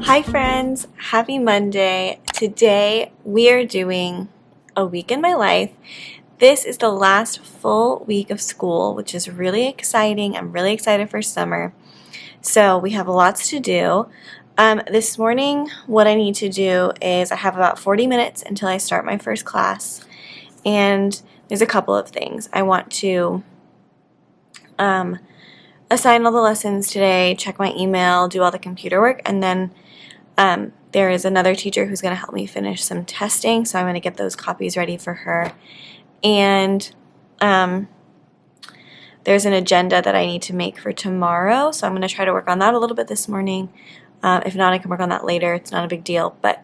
Hi friends, happy Monday. Today we are doing a week in my life. This is the last full week of school, which is really exciting. I'm really excited for summer. So we have lots to do. This morning, what I need to do is I have about 40 minutes until I start my first class. And there's a couple of things. I want to assign all the lessons today, check my email, do all the computer work, and then there is another teacher who's going to help me finish some testing, so I'm going to get those copies ready for her. And there's an agenda that I need to make for tomorrow, so I'm going to try to work on that a little bit this morning. If not, I can work on that later. It's not a big deal, but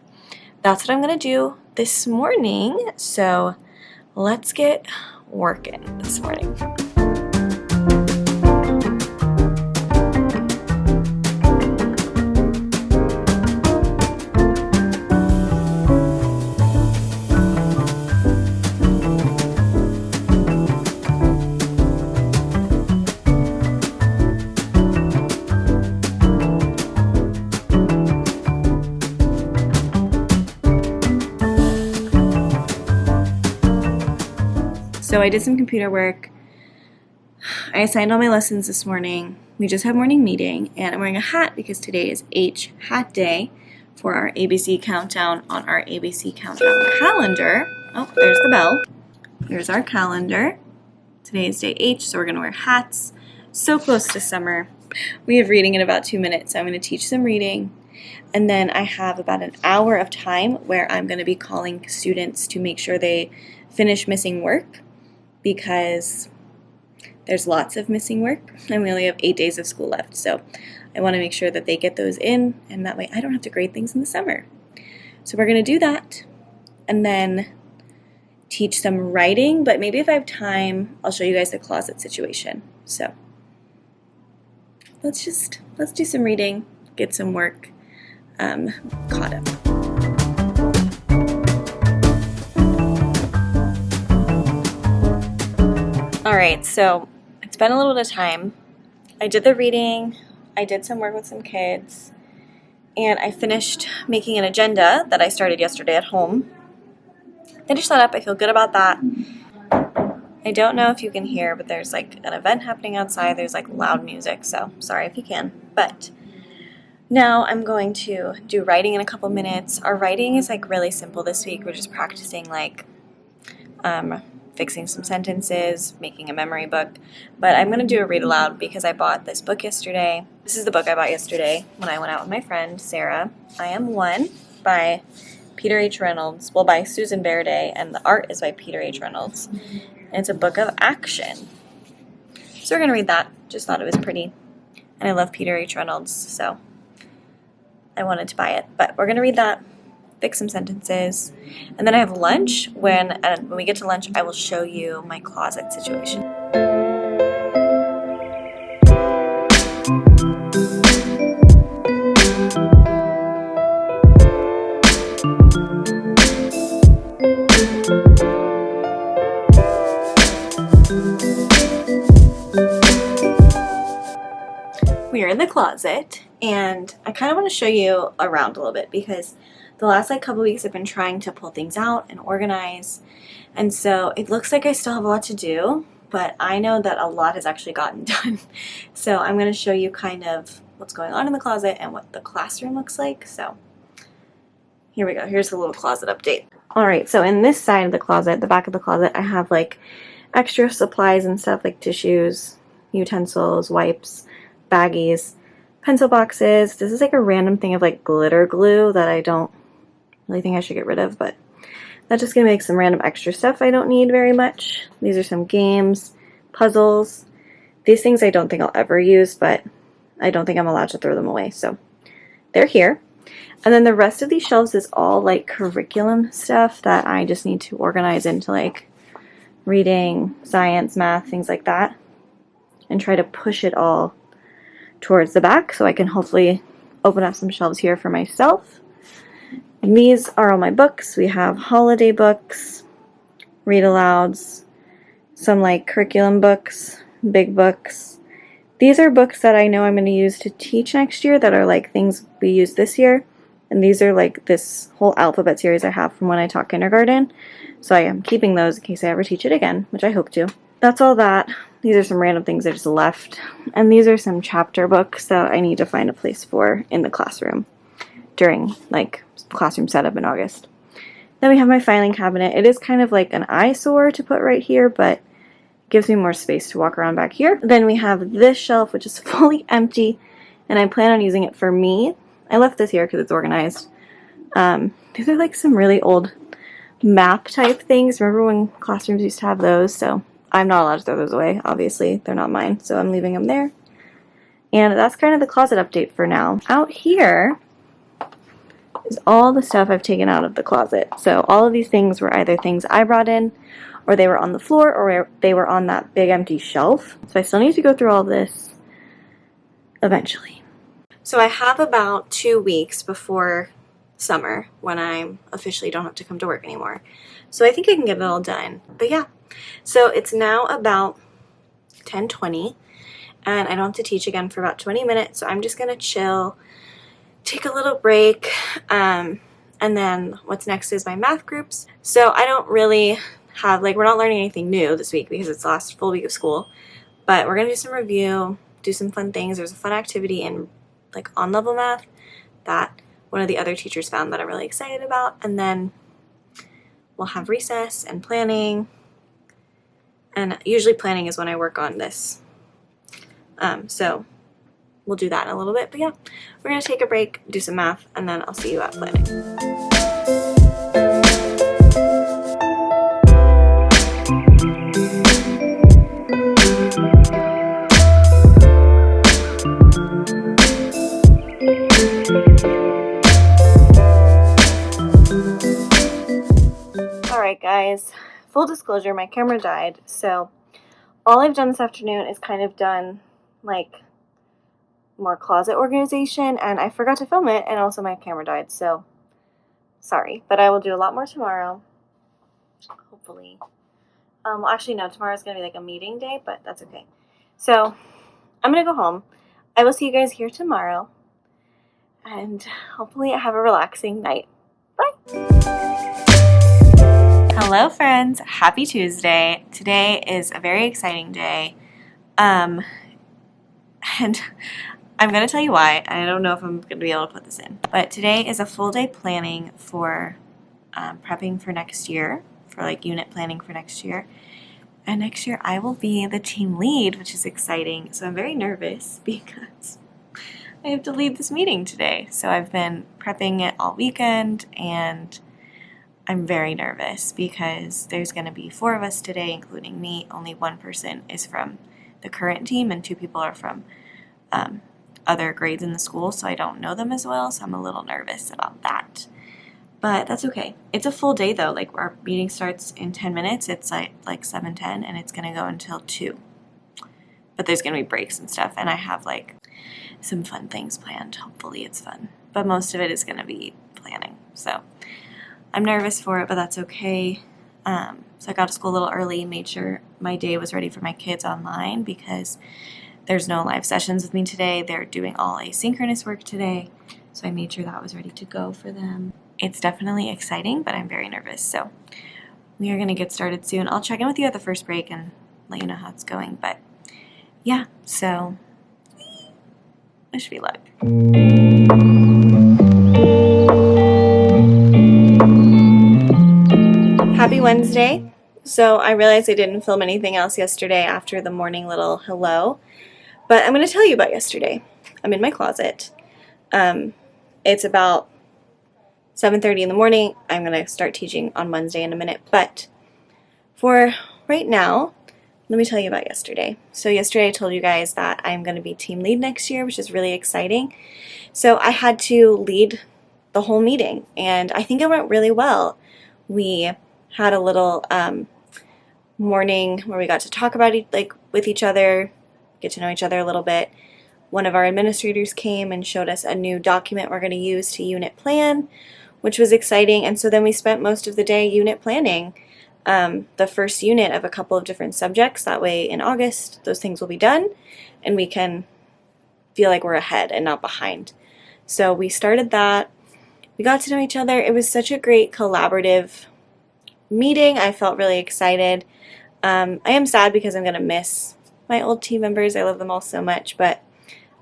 that's what I'm going to do this morning. So let's get working this morning. So I did some computer work. I assigned all my lessons this morning. We just had morning meeting, and I'm wearing a hat because today is H Hat Day for our ABC Countdown on our ABC Countdown calendar. Oh, there's the bell. Here's our calendar. Today is day H, so we're going to wear hats. So close to summer. We have reading in about 2 minutes, so I'm going to teach some reading. And then I have about an hour of time where I'm going to be calling students to make sure they finish missing work, because there's lots of missing work and we only have 8 days of school left. So I want to make sure that they get those in, and that way I don't have to grade things in the summer. So we're going to do that and then teach some writing, but maybe if I have time, I'll show you guys the closet situation. So let's do some reading, get some work caught up. Alright, so it's been a little bit of time. I did the reading, I did some work with some kids, and I finished making an agenda that I started yesterday at home. Finished that up, I feel good about that. I don't know if you can hear, but there's like an event happening outside. There's like loud music, so sorry if you can. But now I'm going to do writing in a couple minutes. Our writing is like really simple this week. We're just practicing like fixing some sentences, making a memory book, but I'm going to do a read aloud because I bought this book yesterday. This is the book I bought yesterday when I went out with my friend Sarah. I Am One by Peter H. Reynolds, well, by Susan Verde, and the art is by Peter H. Reynolds. And it's a book of action. So we're going to read that. Just thought it was pretty, and I love Peter H. Reynolds, so I wanted to buy it. But we're going to read that, fix some sentences, and then I have lunch. When we get to lunch, I will show you my closet situation. We are in the closet, and I kind of want to show you around a little bit because the last couple weeks I've been trying to pull things out and organize, and so it looks like I still have a lot to do, but I know that a lot has actually gotten done. So I'm going to show you kind of what's going on in the closet and what the classroom looks like. So here we go. Here's a little closet update. Alright, so in this side of the closet, the back of the closet, I have like extra supplies and stuff like tissues, utensils, wipes, baggies, pencil boxes. This is like a random thing of like glitter glue that I don't really think I should get rid of, but that's just gonna make some random extra stuff I don't need very much. These are some games, puzzles. These things I don't think I'll ever use, but I don't think I'm allowed to throw them away, so they're here. And then the rest of these shelves is all like curriculum stuff that I just need to organize into like reading, science, math, things like that, and try to push it all towards the back so I can hopefully open up some shelves here for myself. And these are all my books. We have holiday books, read alouds, some like curriculum books, big books. These are books that I know I'm going to use to teach next year that are like things we used this year. And these are like this whole alphabet series I have from when I taught kindergarten. So I am keeping those in case I ever teach it again, which I hope to. That's all that. These are some random things I just left. And these are some chapter books that I need to find a place for in the classroom during like classroom setup in August. Then we have my filing cabinet. It is kind of like an eyesore to put right here, but it gives me more space to walk around back here. Then we have this shelf, which is fully empty, and I plan on using it for me. I left this here because it's organized. These are like some really old map type things. Remember when classrooms used to have those? So I'm not allowed to throw those away, obviously. They're not mine, so I'm leaving them there. And that's kind of the closet update for now. Out here is all the stuff I've taken out of the closet. So all of these things were either things I brought in, or they were on the floor, or they were on that big empty shelf. So I still need to go through all this eventually. So I have about 2 weeks before summer when I officially don't have to come to work anymore. So I think I can get it all done. But yeah, so it's now about 10:20 and I don't have to teach again for about 20 minutes. So I'm just going to chill, take a little break. And then what's next is my math groups. So I don't really have, like, we're not learning anything new this week because it's the last full week of school, but we're going to do some review, do some fun things. There's a fun activity in like on-level math that one of the other teachers found that I'm really excited about. And then we'll have recess and planning. And usually planning is when I work on this. So we'll do that in a little bit. But yeah, we're going to take a break, do some math, and then I'll see you at planning. Alright guys, full disclosure, my camera died, so all I've done this afternoon is kind of done like more closet organization, and I forgot to film it, and also my camera died, so sorry, but I will do a lot more tomorrow, hopefully. Well, actually no, tomorrow's going to be like a meeting day, but that's okay. So I'm going to go home. I will see you guys here tomorrow, and hopefully I have a relaxing night. Bye! Hello friends, happy Tuesday. Today is a very exciting day, and I'm going to tell you why. I don't know if I'm going to be able to put this in, but today is a full day planning for prepping for next year, for like unit planning for next year, and next year I will be the team lead, which is exciting, so I'm very nervous because I have to lead this meeting today. So I've been prepping it all weekend, and I'm very nervous because there's going to be 4 of us today, including me. Only 1 person is from the current team and 2 people are from other grades in the school, so I don't know them as well, so I'm a little nervous about that. But that's okay. It's a full day though. Like, our meeting starts in 10 minutes. It's like 7:10 and it's going to go until 2. But there's going to be breaks and stuff, and I have like some fun things planned. Hopefully it's fun. But most of it is going to be planning. So I'm nervous for it, but that's okay. So I got to school a little early, made sure my day was ready for my kids online because there's no live sessions with me today. They're doing all asynchronous work today, so I made sure that was ready to go for them. It's definitely exciting, but I'm very nervous. So we are going to get started soon. I'll check in with you at the first break and let you know how it's going. But yeah, so wish me luck. Happy Wednesday. So I realized I didn't film anything else yesterday after the morning little hello, but I'm going to tell you about yesterday. I'm in my closet. It's about 7:30 in the morning. I'm going to start teaching on Wednesday in a minute, but for right now, let me tell you about yesterday. So yesterday I told you guys that I'm going to be team lead next year, which is really exciting. So I had to lead the whole meeting, and I think it went really well. We had a little morning where we got to talk about with each other, get to know each other a little bit. One of our administrators came and showed us a new document we're going to use to unit plan, which was exciting. And so then we spent most of the day unit planning the first unit of a couple of different subjects. That way in August, those things will be done and we can feel like we're ahead and not behind. So we started that. we got to know each other. It was such a great collaborative meeting. I felt really excited. I am sad because I'm going to miss my old team members. I love them all so much, but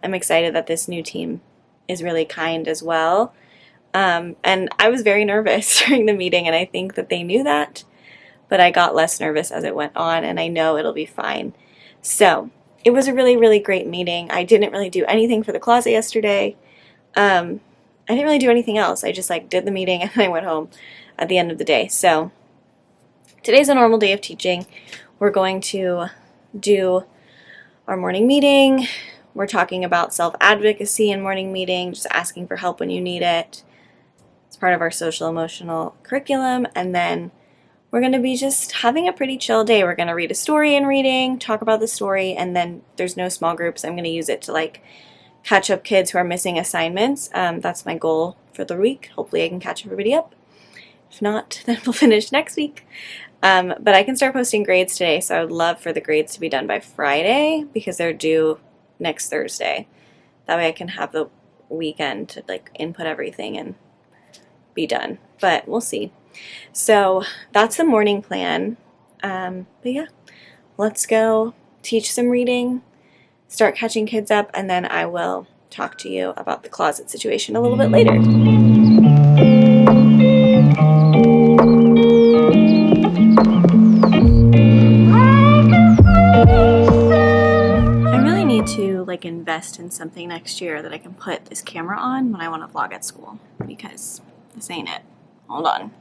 I'm excited that this new team is really kind as well. And I was very nervous during the meeting, and I think that they knew that, but I got less nervous as it went on, and I know it'll be fine. So it was a really, really great meeting. I didn't really do anything for the closet yesterday. I didn't really do anything else. I just did the meeting and I went home at the end of the day. So today's a normal day of teaching. We're going to do our morning meeting. We're talking about self-advocacy in morning meeting, just asking for help when you need it. It's part of our social emotional curriculum. And then we're going to be just having a pretty chill day. We're going to read a story in reading, talk about the story, and then there's no small groups. I'm going to use it to catch up kids who are missing assignments. That's my goal for the week. Hopefully I can catch everybody up. If not, then we'll finish next week. But I can start posting grades today, so I would love for the grades to be done by Friday because they're due next Thursday. That way I can have the weekend to input everything and be done. But we'll see. So that's the morning plan. But yeah, let's go teach some reading, start catching kids up, and then I will talk to you about the closet situation a little bit later. I really need to invest in something next year that I can put this camera on when I want to vlog at school, because this ain't it. Hold on.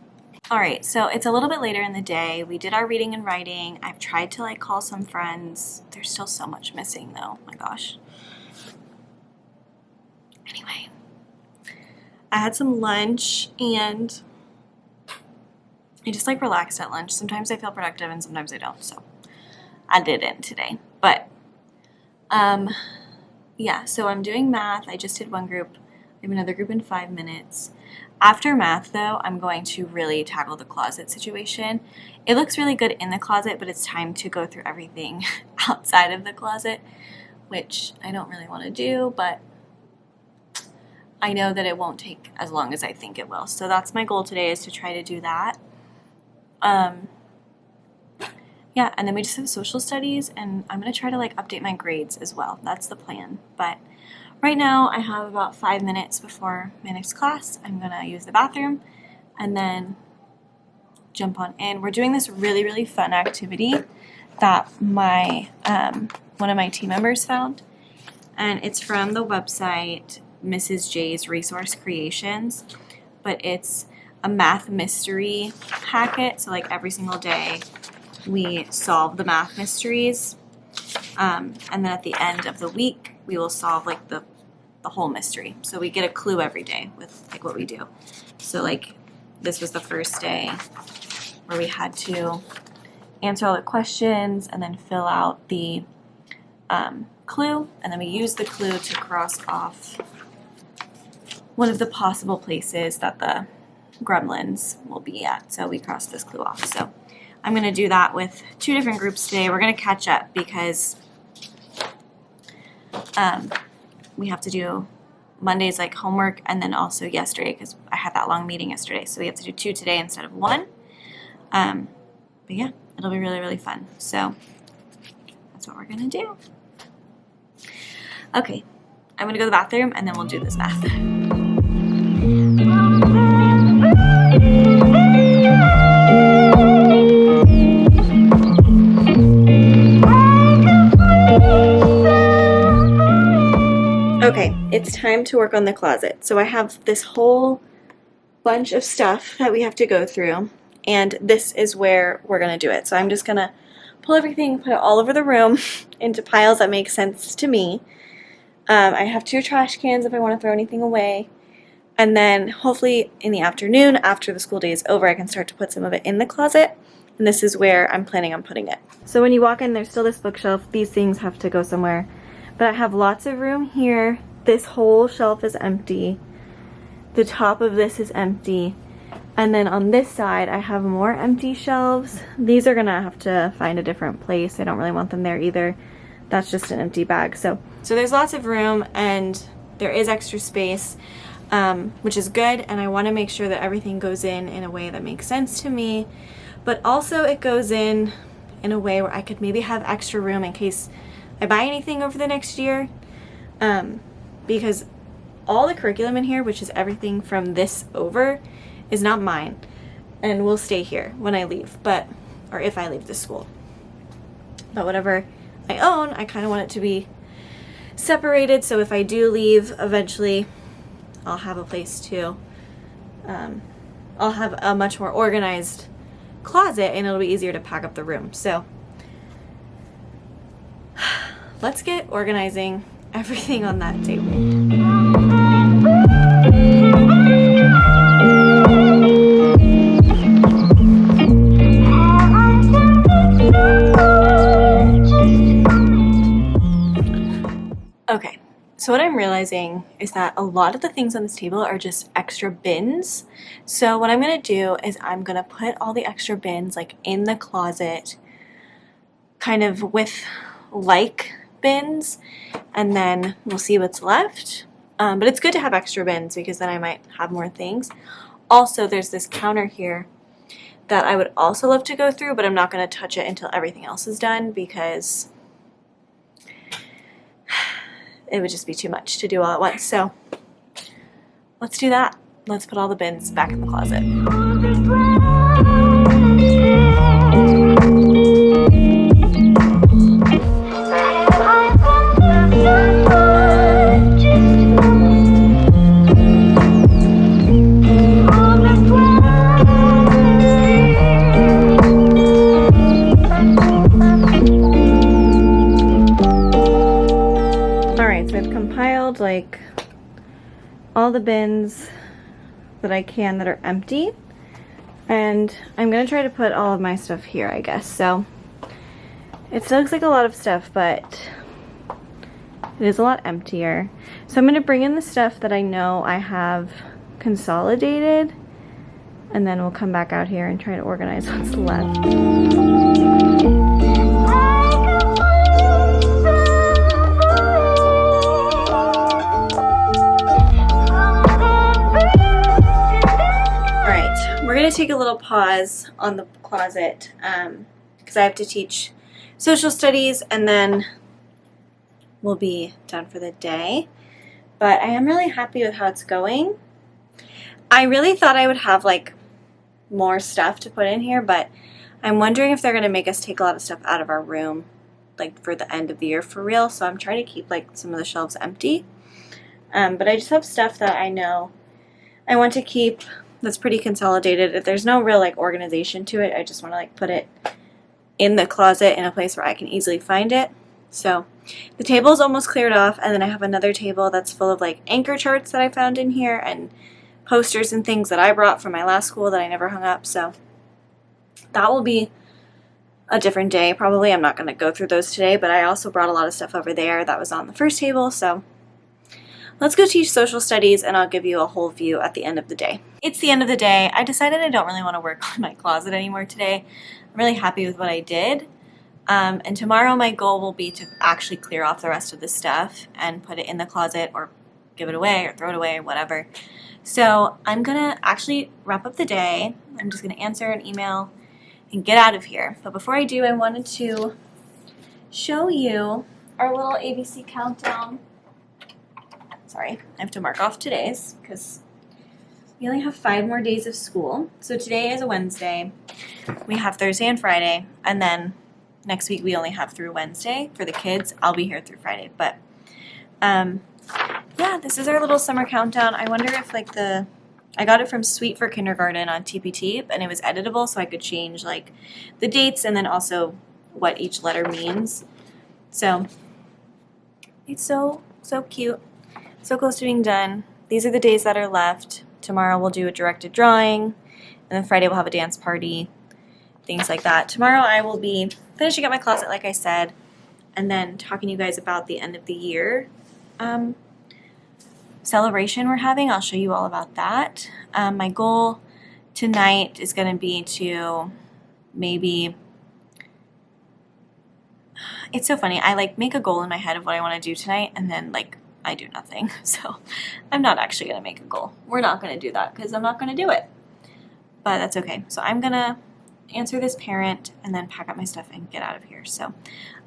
Alright, so it's a little bit later in the day. We did our reading and writing. I've tried to call some friends. There's still so much missing though. My gosh. Anyway, I had some lunch and I just relaxed at lunch. Sometimes I feel productive and sometimes I don't, so I didn't today. But yeah, so I'm doing math. I just did one group. I have another group in 5 minutes. After math, though, I'm going to really tackle the closet situation. It looks really good in the closet, but it's time to go through everything outside of the closet, which I don't really want to do, but I know that it won't take as long as I think it will. So that's my goal today, is to try to do that. Yeah, and then we just have social studies, and I'm going to try to update my grades as well. That's the plan. But right now I have about 5 minutes before my next class. I'm going to use the bathroom and then jump on in. We're doing this really, really fun activity that my one of my team members found, and it's from the website Mrs. J's Resource Creations, but it's a math mystery packet. So every single day we solve the math mysteries, and then at the end of the week we will solve the whole mystery. So we get a clue every day with what we do. So this was the first day where we had to answer all the questions and then fill out the clue, and then we use the clue to cross off one of the possible places that the gremlins will be at. So we crossed this clue off. So I'm going to do that with 2 different groups today. We're going to catch up because we have to do Monday's homework, and then also yesterday because I had that long meeting yesterday. So we have to do 2 today instead of 1. But yeah, it'll be really, really fun. So that's what we're going to do. Okay, I'm going to go to the bathroom and then we'll do this math. Okay, it's time to work on the closet. So I have this whole bunch of stuff that we have to go through, and this is where we're going to do it. So I'm just going to pull everything, put it all over the room into piles that make sense to me. I have 2 trash cans if I want to throw anything away. And then hopefully in the afternoon, after the school day is over, I can start to put some of it in the closet. And this is where I'm planning on putting it. So when you walk in, there's still this bookshelf. These things have to go somewhere. But I have lots of room here. This whole shelf is empty. The top of this is empty. And then on this side, I have more empty shelves. These are gonna have to find a different place. I don't really want them there either. That's just an empty bag. So there's lots of room and there is extra space. which is good. And I want to make sure that everything goes in a way that makes sense to me, but also it goes in a way where I could maybe have extra room in case I buy anything over the next year. Because all the curriculum in here, which is everything from this over, is not mine and will stay here when I leave, or if I leave the school. But whatever I own, I kind of want it to be separated, so if I do leave eventually, I'll have a place to, I'll have a much more organized closet and it'll be easier to pack up the room. So let's get organizing everything on that table. Okay, so what I'm realizing is that a lot of the things on this table are just extra bins. So what I'm gonna do is I'm gonna put all the extra bins like in the closet, kind of with like bins, and then we'll see what's left. But it's good to have extra bins because then I might have more things. Also, there's this counter here that I would also love to go through, but I'm not gonna touch it until everything else is done because it would just be too much to do all at once. So let's do that. Let's put all the bins back in the closet. Like all the bins that I can that are empty, and I'm gonna try to put all of my stuff here, I guess. So it looks like a lot of stuff, but it is a lot emptier. So I'm gonna bring in the stuff that I know I have consolidated, and then we'll come back out here and try to organize what's left. We're going to take a little pause on the closet because I have to teach social studies and then we'll be done for the day. But I am really happy with how it's going. I really thought I would have like more stuff to put in here, but I'm wondering if they're going to make us take a lot of stuff out of our room like for the end of the year for real. So I'm trying to keep like some of the shelves empty. But I just have stuff that I know I want to keep that's pretty consolidated. If there's no real like organization to it, I just want to like put it in the closet in a place where I can easily find it. So the table is almost cleared off, and then I have another table that's full of like anchor charts that I found in here and posters and things that I brought from my last school that I never hung up. So that will be a different day probably. I'm not going to go through those today, but I also brought a lot of stuff over there that was on the first table. So let's go teach social studies and I'll give you a whole view at the end of the day. It's the end of the day. I decided I don't really want to work on my closet anymore today. I'm really happy with what I did. And tomorrow my goal will be to actually clear off the rest of the stuff and put it in the closet or give it away or throw it away or whatever. So I'm going to actually wrap up the day. I'm just going to answer an email and get out of here. But before I do, I wanted to show you our little ABC countdown. Sorry, I have to mark off today's because we only have 5 more days of school. So today is a Wednesday. We have Thursday and Friday, and then next week we only have through Wednesday for the kids. I'll be here through Friday, but yeah, this is our little summer countdown. I wonder if like I got it from Sweet for Kindergarten on TPT, and it was editable, so I could change like the dates and then also what each letter means. So it's so cute. So close to being done. These are the days that are left. Tomorrow we'll do a directed drawing, and then Friday we'll have a dance party, things like that. Tomorrow I will be finishing up my closet, like I said, and then talking to you guys about the end of the year celebration we're having. I'll show you all about that. My goal tonight is going to be to maybe, it's so funny, I like make a goal in my head of what I want to do tonight and then like I do nothing. So I'm not actually going to make a goal. We're not going to do that because I'm not going to do it. But that's okay. So I'm going to answer this parent and then pack up my stuff and get out of here. So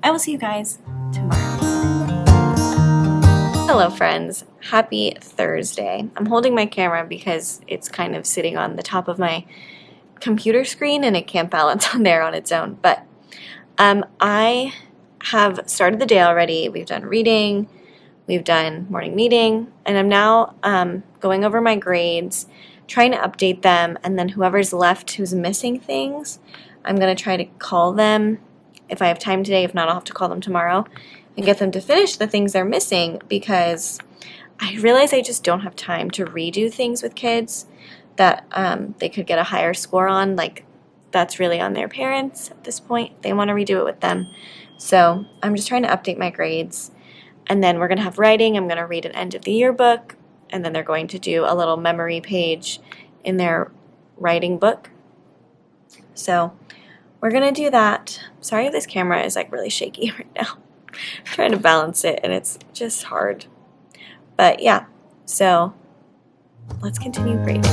I will see you guys tomorrow. Hello friends, happy Thursday. I'm holding my camera because it's kind of sitting on the top of my computer screen and it can't balance on there on its own. But I have started the day already. We've done reading, we've done morning meeting, and I'm now going over my grades, trying to update them, and then whoever's left who's missing things, I'm going to try to call them if I have time today. If not, I'll have to call them tomorrow and get them to finish the things they're missing, because I realize I just don't have time to redo things with kids that they could get a higher score on. Like, that's really on their parents at this point. They want to redo it with them. So I'm just trying to update my grades. And then we're going to have writing. I'm going to read an end of the year book. And then they're going to do a little memory page in their writing book. So we're going to do that. Sorry if this camera is like really shaky right now. I'm trying to balance it and it's just hard. But yeah, so let's continue grading.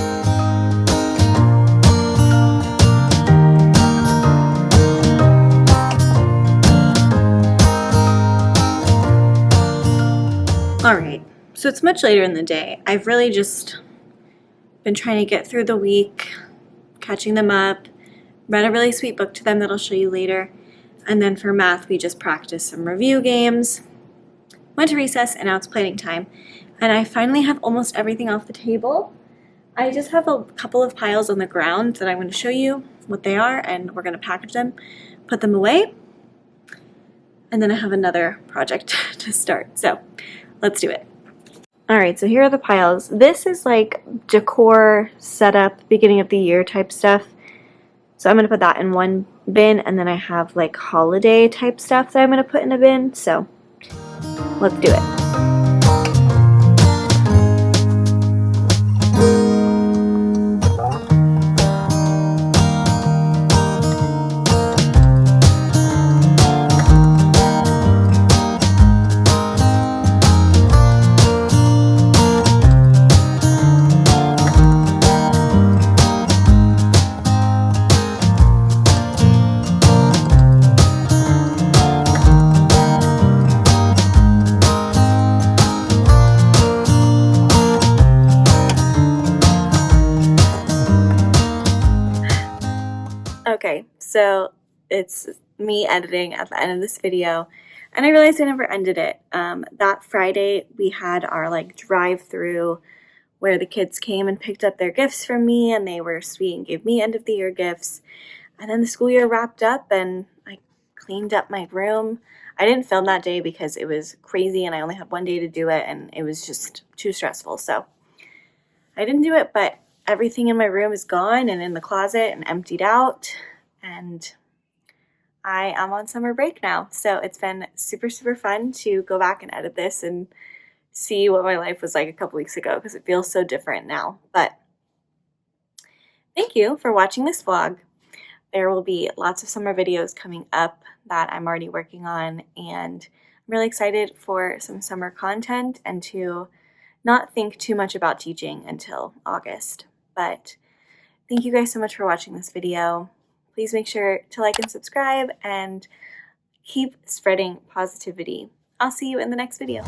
Alright, so it's much later in the day. I've really just been trying to get through the week, catching them up, read a really sweet book to them that I'll show you later, and then for math we just practiced some review games, went to recess, and now it's planning time. And I finally have almost everything off the table. I just have a couple of piles on the ground that I'm going to show you what they are, and we're going to package them, put them away, and then I have another project to start. So let's do it. Alright, so here are the piles. This is like decor setup, beginning of the year type stuff. So I'm going to put that in one bin, and then I have like holiday type stuff that I'm going to put in a bin. So let's do it. Okay, so it's me editing at the end of this video, and I realized I never ended it. That Friday we had our like drive-through where the kids came and picked up their gifts from me, and they were sweet and gave me end of the year gifts. And then the school year wrapped up and I cleaned up my room. I didn't film that day because it was crazy and I only had one day to do it, and it was just too stressful. So I didn't do it, but everything in my room is gone and in the closet and emptied out, and I am on summer break now. So it's been super, super fun to go back and edit this and see what my life was like a couple weeks ago, because it feels so different now. But thank you for watching this vlog. There will be lots of summer videos coming up that I'm already working on, and I'm really excited for some summer content and to not think too much about teaching until August. But thank you guys so much for watching this video. Please make sure to like and subscribe and keep spreading positivity. I'll see you in the next video.